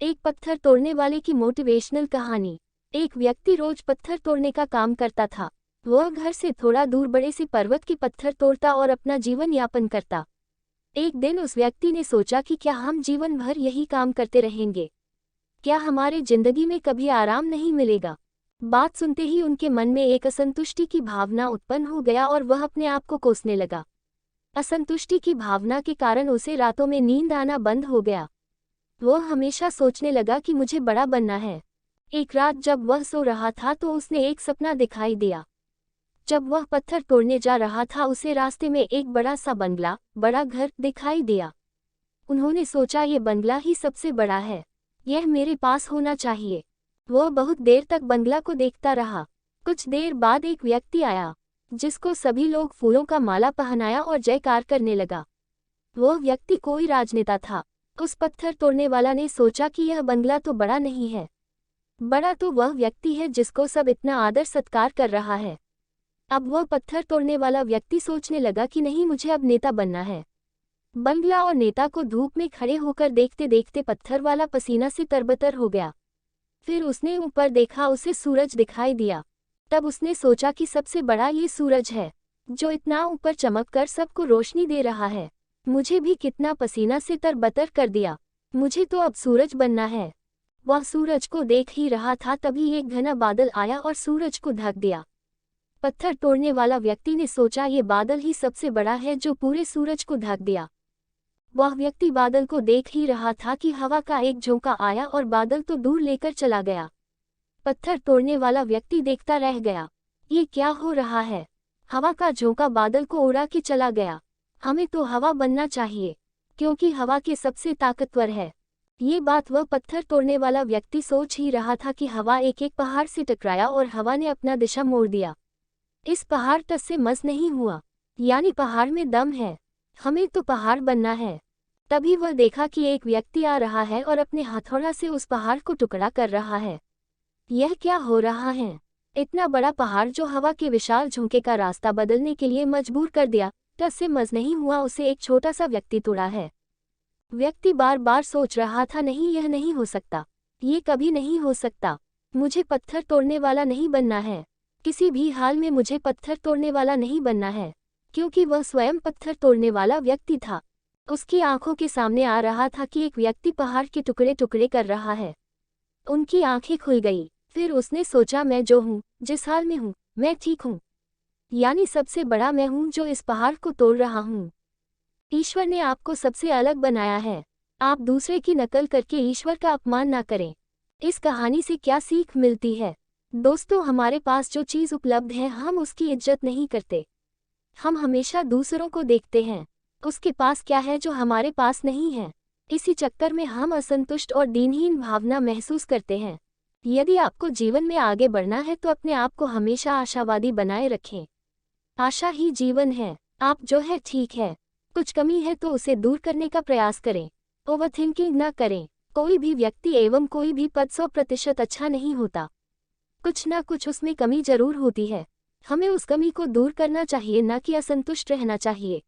एक पत्थर तोड़ने वाले की मोटिवेशनल कहानी। एक व्यक्ति रोज पत्थर तोड़ने का काम करता था। वह घर से थोड़ा दूर बड़े से पर्वत की पत्थर तोड़ता और अपना जीवन यापन करता। एक दिन उस व्यक्ति ने सोचा कि क्या हम जीवन भर यही काम करते रहेंगे? क्या हमारे जिंदगी में कभी आराम नहीं मिलेगा? बात सुनते ही उनके मन में एक असंतुष्टि की भावना उत्पन्न हो गया और वह अपने आप को कोसने लगा। असंतुष्टि की भावना के कारण उसे रातों में नींद आना बंद हो गया। वह हमेशा सोचने लगा कि मुझे बड़ा बनना है। एक रात जब वह सो रहा था तो उसने एक सपना दिखाई दिया। जब वह पत्थर तोड़ने जा रहा था उसे रास्ते में एक बड़ा सा बंगला, बड़ा घर दिखाई दिया। उन्होंने सोचा ये बंगला ही सबसे बड़ा है, यह मेरे पास होना चाहिए। वह बहुत देर तक बंगला को देखता रहा। कुछ देर बाद एक व्यक्ति आया जिसको सभी लोग फूलों का माला पहनाया और जयकार करने लगा। वह व्यक्ति कोई राजनेता था। उस पत्थर तोड़ने वाला ने सोचा कि यह बंगला तो बड़ा नहीं है, बड़ा तो वह व्यक्ति है जिसको सब इतना आदर सत्कार कर रहा है। अब वह पत्थर तोड़ने वाला व्यक्ति सोचने लगा कि नहीं, मुझे अब नेता बनना है। बंगला और नेता को धूप में खड़े होकर देखते देखते पत्थर वाला पसीना से तरबतर हो गया। फिर उसने ऊपर देखा, उसे सूरज दिखाई दिया। तब उसने सोचा कि सबसे बड़ा ये सूरज है जो इतना ऊपर चमककर सबको रोशनी दे रहा है। मुझे भी कितना पसीना से तरबतर कर दिया, मुझे तो अब सूरज बनना है। वह सूरज को देख ही रहा था तभी एक घना बादल आया और सूरज को ढक दिया। पत्थर तोड़ने वाला व्यक्ति ने सोचा ये बादल ही सबसे बड़ा है जो पूरे सूरज को ढक दिया। वह व्यक्ति बादल को देख ही रहा था कि हवा का एक झोंका आया और बादल तो दूर लेकर चला गया। पत्थर तोड़ने वाला व्यक्ति देखता रह गया, ये क्या हो रहा है? हवा का झोंका बादल को उड़ा के चला गया। हमें तो हवा बनना चाहिए क्योंकि हवा के सबसे ताकतवर है। ये बात वह पत्थर तोड़ने वाला व्यक्ति सोच ही रहा था कि हवा एक एक पहाड़ से टकराया और हवा ने अपना दिशा मोड़ दिया। इस पहाड़ टस से मस नहीं हुआ, यानी पहाड़ में दम है, हमें तो पहाड़ बनना है। तभी वह देखा कि एक व्यक्ति आ रहा है और अपने हथौड़ा से उस पहाड़ को टुकड़ा कर रहा है। यह क्या हो रहा है? इतना बड़ा पहाड़ जो हवा के विशाल झोंके का रास्ता बदलने के लिए मजबूर कर दिया, टस से मस नहीं हुआ, उसे एक छोटा सा व्यक्ति तोड़ा है। व्यक्ति बार बार सोच रहा था, नहीं, यह नहीं हो सकता, ये कभी नहीं हो सकता। मुझे पत्थर तोड़ने वाला नहीं बनना है, किसी भी हाल में मुझे पत्थर तोड़ने वाला नहीं बनना है, क्योंकि वह स्वयं पत्थर तोड़ने वाला व्यक्ति था। उसकी आंखों के सामने आ रहा था कि एक व्यक्ति पहाड़ के टुकड़े टुकड़े कर रहा है। उनकी आंखें खुल गई। फिर उसने सोचा, मैं जो हूँ, जिस हाल में हूँ, मैं ठीक हूँ, यानी सबसे बड़ा मैं हूँ जो इस पहाड़ को तोड़ रहा हूँ। ईश्वर ने आपको सबसे अलग बनाया है, आप दूसरे की नकल करके ईश्वर का अपमान ना करें। इस कहानी से क्या सीख मिलती है? दोस्तों, हमारे पास जो चीज़ उपलब्ध है हम उसकी इज्जत नहीं करते। हम हमेशा दूसरों को देखते हैं, उसके पास क्या है जो हमारे पास नहीं है। इसी चक्कर में हम असंतुष्ट और दीनहीन भावना महसूस करते हैं। यदि आपको जीवन में आगे बढ़ना है तो अपने आप को हमेशा आशावादी बनाए रखें। आशा ही जीवन है। आप जो है ठीक है, कुछ कमी है तो उसे दूर करने का प्रयास करें। ओवरथिंकिंग न करें। कोई भी व्यक्ति एवं कोई भी पद 100% अच्छा नहीं होता, कुछ ना कुछ उसमें कमी जरूर होती है। हमें उस कमी को दूर करना चाहिए, न कि असंतुष्ट रहना चाहिए।